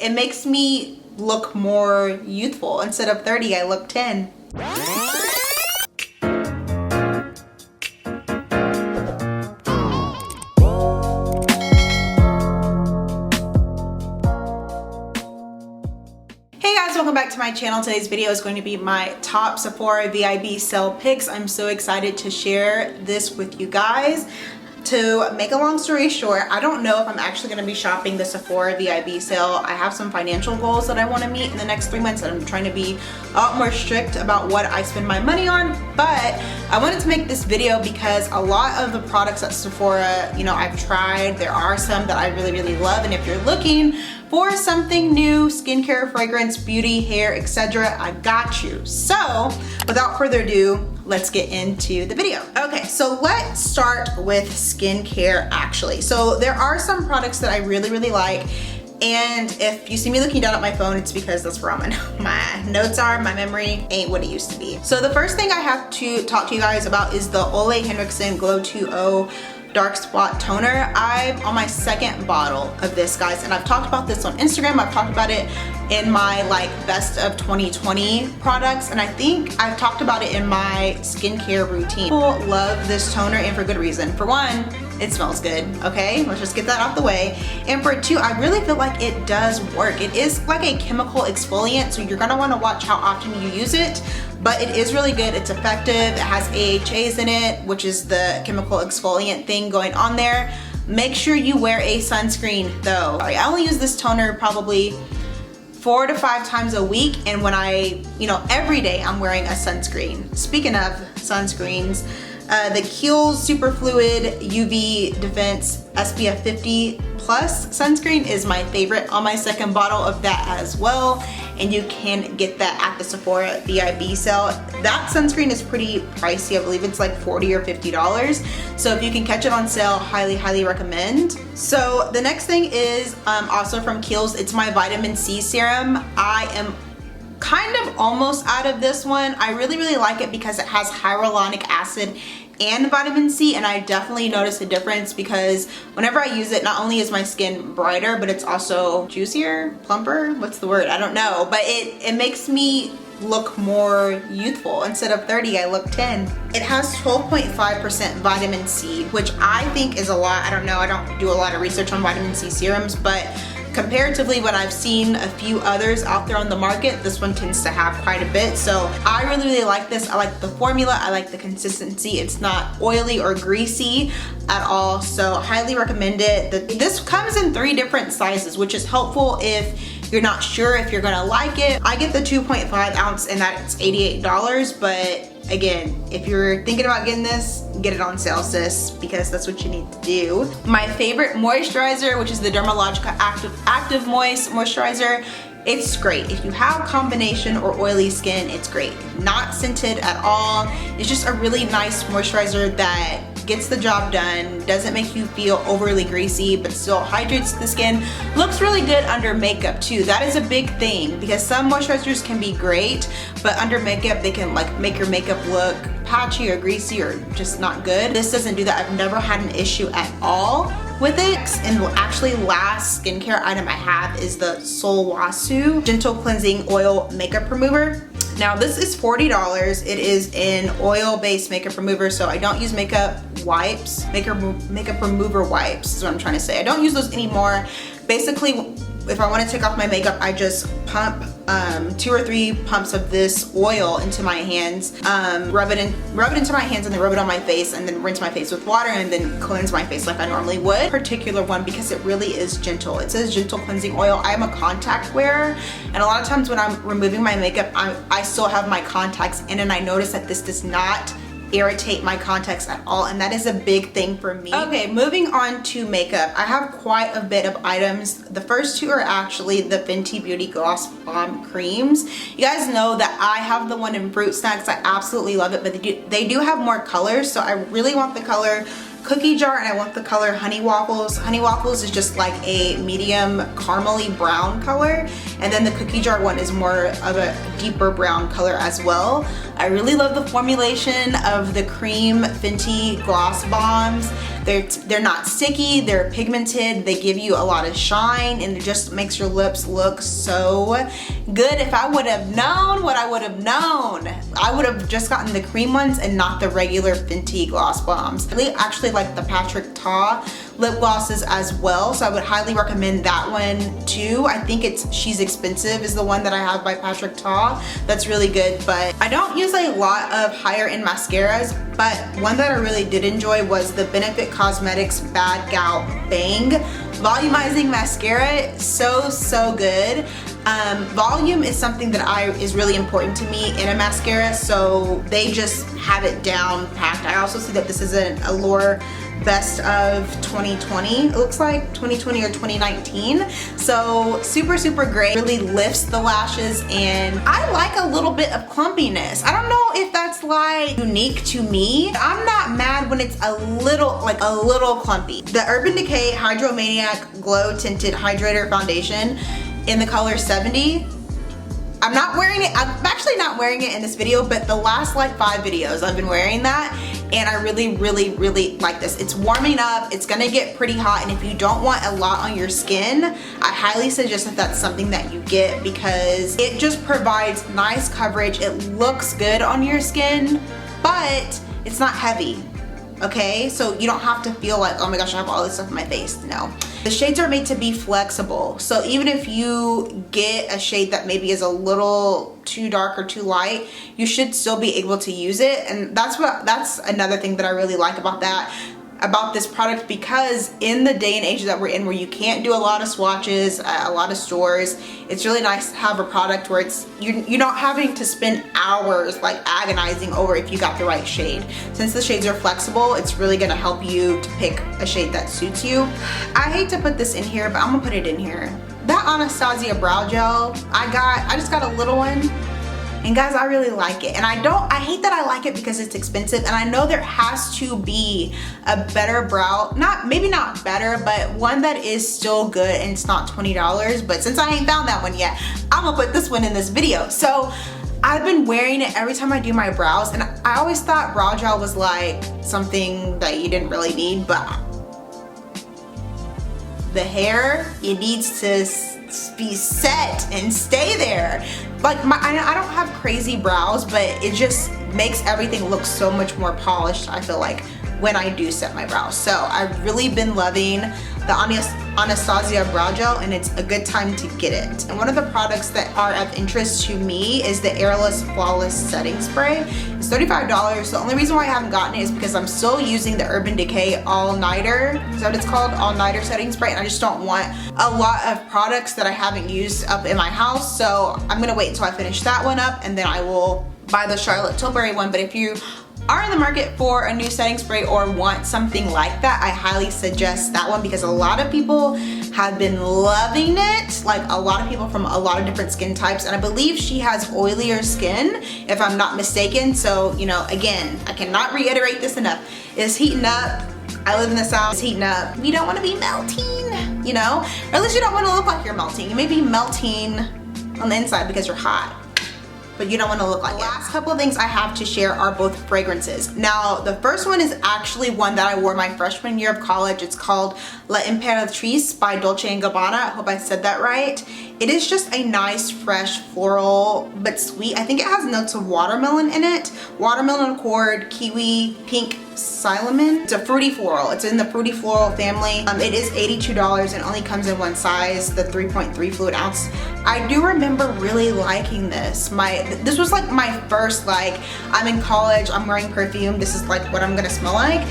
It makes me look more youthful. Instead of 30, I look 10. Welcome back to my channel. Today's video is going to be my top Sephora VIB sale picks. I'm so excited to share this with you guys. To make a long story short, I don't know if I'm actually going to be shopping the Sephora VIB sale. I have some financial goals that I want to meet in the next 3 months, and I'm trying to be a lot more strict about what I spend my money on. But I wanted to make this video because a lot of the products at Sephora, you know, I've tried. There are some that I really love, and if you're looking for something new, skincare, fragrance, beauty, hair, etc., I got you. So without further ado, let's get into the video. Okay, so let's start with skincare actually. So there are some products that I really like, and if you see me looking down at my phone, it's because that's where my notes are. My memory ain't what it used to be. So the first thing I have to talk to you guys about is the Ole Henriksen Glow 2.0 Dark Spot Toner. I'm on my second bottle of this, guys, and I've talked about this on Instagram. I've talked about it in my like best of 2020 products, and I think I've talked about it in my skincare routine. People love this toner, and for good reason. For one, it smells good, okay? Let's just get that out the way. And for two, I really feel like it does work. It is like a chemical exfoliant, so you're gonna wanna watch how often you use it, but it is really good. It's effective. It has AHAs in it, which is the chemical exfoliant thing going on there. Make sure you wear a sunscreen though. I only use this toner probably 4 to 5 times a week, and when every day I'm wearing a sunscreen. Speaking of sunscreens, the Kiehl's Super Fluid UV Defense SPF 50 Plus sunscreen is my favorite, on my second bottle of that as well, and you can get that at the Sephora VIB sale. That sunscreen is pretty pricey. I believe it's like $40 or $50, so if you can catch it on sale, highly recommend. So the next thing is also from Kiehl's. It's my vitamin C serum. I am kind of almost out of this one. I really like it because it has hyaluronic acid and vitamin C, and I definitely notice a difference because whenever I use it, not only is my skin brighter, but it's also juicier, plumper, what's the word? I don't know, but it makes me look more youthful. Instead of 30, I look 10. It has 12.5% vitamin C, which I think is a lot. I don't know, I don't do a lot of research on vitamin C serums, but comparatively, when I've seen a few others out there on the market, this one tends to have quite a bit. So I really like this. I like the formula. I like the consistency. It's not oily or greasy at all. So highly recommend it. This comes in 3 different sizes, which is helpful if you're not sure if you're gonna like it. I get the 2.5 ounce and that's $88, but again, if you're thinking about getting this, get it on sale, sis, because that's what you need to do. My favorite moisturizer, which is the Dermalogica Active Moist Moisturizer. It's great. If you have combination or oily skin, it's great. Not scented at all. It's just a really nice moisturizer that gets the job done, doesn't make you feel overly greasy, but still hydrates the skin. Looks really good under makeup too. That is a big thing because some moisturizers can be great, but under makeup they can like make your makeup look patchy or greasy or just not good. This doesn't do that. I've never had an issue at all with it. And actually, last skincare item I have is the Solwasu Gentle Cleansing Oil Makeup Remover. Now this is $40. It is an oil-based makeup remover, so I don't use makeup wipes, makeup remover wipes is what I'm trying to say. I don't use those anymore. Basically, if I want to take off my makeup, I just pump 2 or 3 pumps of this oil into my hands, rub it into my hands, and then rub it on my face, and then rinse my face with water, and then cleanse my face like I normally would. Particular one because it really is gentle. It says gentle cleansing oil. I am a contact wearer, and a lot of times when I'm removing my makeup, I still have my contacts in, and I notice that this does not irritate my contacts at all, and that is a big thing for me. Okay, moving on to makeup. I have quite a bit of items. The first 2 are actually the Fenty Beauty Gloss Bomb creams. You guys know that I have the one in Fruit Snacks. I absolutely love it, but they do have more colors, so I really want the color Cookie Jar, and I want the color Honey Waffles. Honey Waffles is just like a medium caramely brown color, and then the Cookie Jar one is more of a deeper brown color as well. I really love the formulation of the cream Fenty Gloss Bombs. They're not sticky, they're pigmented, they give you a lot of shine, and it just makes your lips look so good. If I would have known what I would have known, I would have just gotten the cream ones and not the regular Fenty gloss bombs. I really actually like the Patrick Ta lip glosses as well, so I would highly recommend that one too. I think She's Expensive is the one that I have by Patrick Ta. That's really good, but I don't use a lot of higher end mascaras, but one that I really did enjoy was the Benefit Cosmetics Bad Gal Bang Volumizing Mascara. So good. Volume is something that is really important to me in a mascara, so they just have it down packed. I also see that this is an Allure Best of 2020, it looks like 2020 or 2019. So super great, really lifts the lashes, and I like a little bit of clumpiness. I don't know if that's like unique to me. I'm not mad when it's a little clumpy. The Urban Decay Hydromaniac Glow Tinted Hydrator Foundation in the color 70. I'm not wearing it. I'm actually not wearing it in this video, but the last like 5 videos I've been wearing that, and I really like this. It's warming up, it's gonna get pretty hot, and if you don't want a lot on your skin, I highly suggest that that's something that you get, because it just provides nice coverage. It looks good on your skin, but it's not heavy. Okay, so you don't have to feel like, oh my gosh, I have all this stuff on my face. No. The shades are made to be flexible, so even if you get a shade that maybe is a little too dark or too light, you should still be able to use it. And that's another thing that I really like about this product, because in the day and age that we're in, where you can't do a lot of swatches at a lot of stores, it's really nice to have a product where you're not having to spend hours like agonizing over if you got the right shade. Since the shades are flexible, it's really gonna help you to pick a shade that suits you. I hate to put this in here, but I'm gonna put it in here. That Anastasia brow gel I just got a little one. And guys, I really like it. And I hate that I like it because it's expensive, and I know there has to be a better brow, maybe not better, but one that is still good and it's not $20. But since I ain't found that one yet, I'm gonna put this one in this video. So I've been wearing it every time I do my brows, and I always thought brow gel was like something that you didn't really need, but the hair, it needs to be set and stay there. Like I don't have crazy brows, but it just makes everything look so much more polished, I feel like, when I do set my brows. So I've really been loving the Anastasia brow gel, and it's a good time to get it. And one of the products that are of interest to me is the Airless Flawless Setting Spray. It's $35. The only reason why I haven't gotten it is because I'm still using the Urban Decay All Nighter, is that what it's called? All Nighter Setting Spray, and I just don't want a lot of products that I haven't used up in my house. So I'm gonna wait until I finish that one up, and then I will buy the Charlotte Tilbury one. But if you are in the market for a new setting spray or want something like that, I highly suggest that one, because a lot of people have been loving it. Like a lot of people from a lot of different skin types, and I believe she has oilier skin, if I'm not mistaken. So, you know, again, I cannot reiterate this enough. It's heating up. I live in the South. It's heating up. You don't want to be melting, you know? Or at least you don't want to look like you're melting. You may be melting on the inside because you're hot, but you don't want to look like it. The last couple of things I have to share are both fragrances. Now, the first one is actually one that I wore my freshman year of college. It's called La Imperatrice by Dolce & Gabbana. I hope I said that right. It is just a nice, fresh, floral, but sweet. I think it has notes of watermelon in it. Watermelon accord, kiwi, pink cinnamon. It's a fruity floral. It's in the fruity floral family. It is $82 and only comes in one size, the 3.3 fluid ounce. I do remember really liking this. This was like my first, like, I'm in college, I'm wearing perfume, this is like what I'm gonna smell like.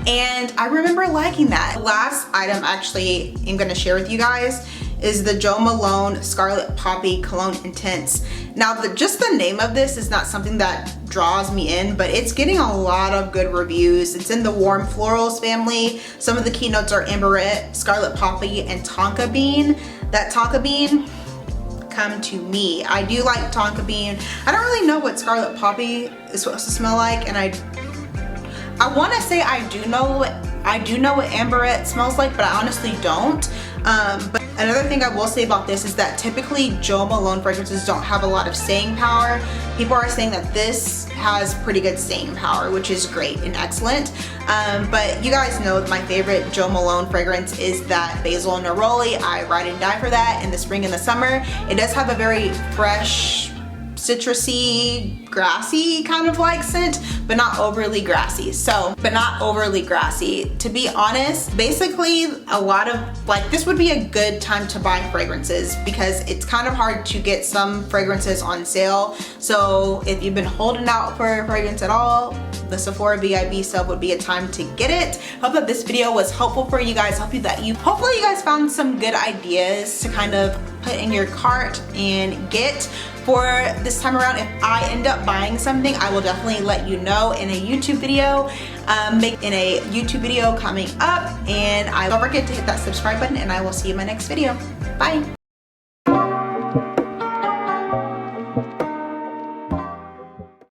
And I remember liking that. The last item actually I'm gonna share with you guys is the Jo Malone Scarlet Poppy Cologne Intense. Now, just the name of this is not something that draws me in, but it's getting a lot of good reviews. It's in the warm florals family. Some of the keynotes are Amberette, Scarlet Poppy, and Tonka Bean. That Tonka Bean, come to me. I do like Tonka Bean. I don't really know what Scarlet Poppy is supposed to smell like, and I want to say I do know what Amberette smells like, but I honestly don't. But another thing I will say about this is that typically Jo Malone fragrances don't have a lot of staying power. People are saying that this has pretty good staying power, which is great and excellent. But you guys know my favorite Jo Malone fragrance is that Basil Neroli. I ride and die for that in the spring and the summer. It does have a very fresh, citrusy, grassy kind of like scent, but not overly grassy. To be honest, basically a lot of like, this would be a good time to buy fragrances because it's kind of hard to get some fragrances on sale. So if you've been holding out for a fragrance at all, the Sephora VIB sale would be a time to get it. Hope that this video was helpful for you guys. Hopefully you guys found some good ideas to kind of put in your cart and get for this time around. If I end up buying something, I will definitely let you know in a YouTube video, coming up. And don't forget to hit that subscribe button, and I will see you in my next video. Bye.